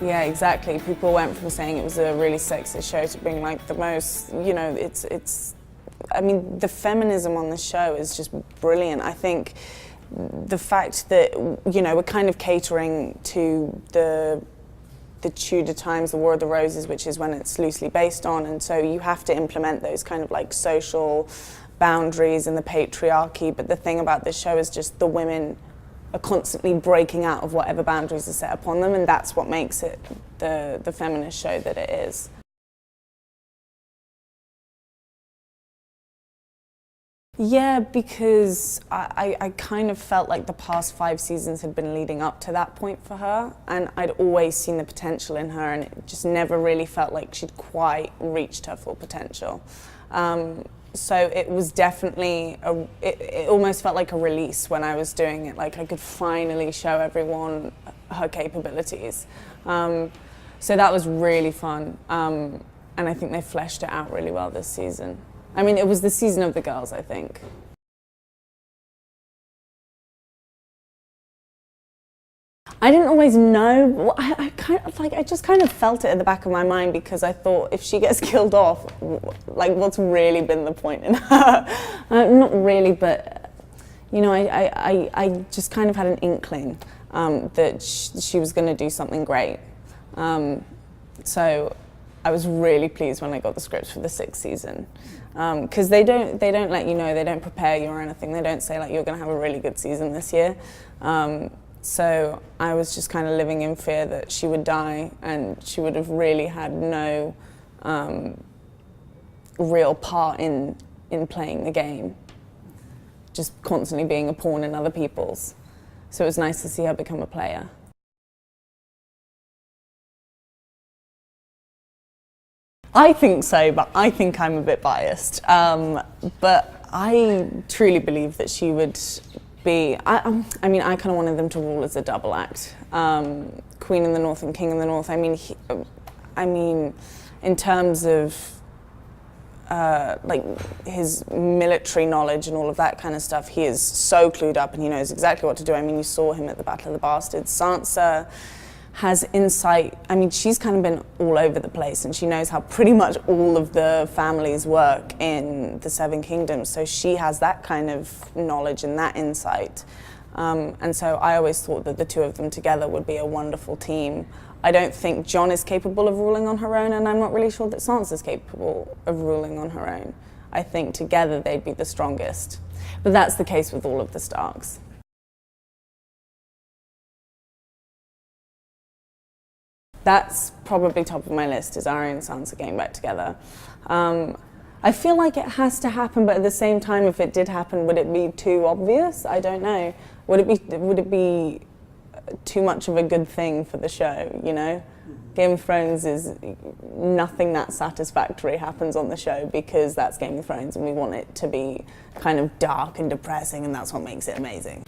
Yeah, exactly. People went from saying it was a really sexist show to being like the most, you know, I mean, the feminism on the show is just brilliant. I think the fact that, you know, we're kind of catering to the Tudor times, the War of the Roses, which is when it's loosely based on, and so you have to implement those kind of like social boundaries and the patriarchy, but the thing about this show is just the women are constantly breaking out of whatever boundaries are set upon them, and that's what makes it the feminist show that it is. Yeah, because I kind of felt like the past 5 seasons had been leading up to that point for her, and I'd always seen the potential in her, and it just never really felt like she'd quite reached her full potential. So it was definitely, it almost felt like a release when I was doing it, like I could finally show everyone her capabilities. So that was really fun, and I think they fleshed it out really well this season. I mean, it was the season of the girls, I think. I didn't always know. I just kind of felt it at the back of my mind, because I thought if she gets killed off, like, what's really been the point in her? Not really, but you know, I just kind of had an inkling that she was going to do something great. So I was really pleased when I got the scripts for the 6th season, because they don't let you know, they don't prepare you or anything. They don't say like you're going to have a really good season this year. So I was just kind of living in fear that she would die, and she would have really had no real part in playing the game, just constantly being a pawn in other people's. So it was nice to see her become a player. I think so, but I think I'm a bit biased. But I truly believe that she would be, I mean, I kind of wanted them to rule as a double act. Queen in the North and King in the North. I mean, in terms of like his military knowledge and all of that kind of stuff, he is so clued up and he knows exactly what to do. I mean, you saw him at the Battle of the Bastards. Sansa has insight. I mean, she's kind of been all over the place, and she knows how pretty much all of the families work in the 7 Kingdoms, so she has that kind of knowledge and that insight. And so I always thought that the two of them together would be a wonderful team. I don't think Jon is capable of ruling on her own, and I'm not really sure that Sansa's capable of ruling on her own. I think together they'd be the strongest. But that's the case with all of the Starks. That's probably top of my list, is Arya and Sansa getting back together. I feel like it has to happen, but at the same time, if it did happen, would it be too obvious? I don't know. Would it be too much of a good thing for the show, you know? Game of Thrones is, nothing that satisfactory happens on the show, because that's Game of Thrones and we want it to be kind of dark and depressing, and that's what makes it amazing.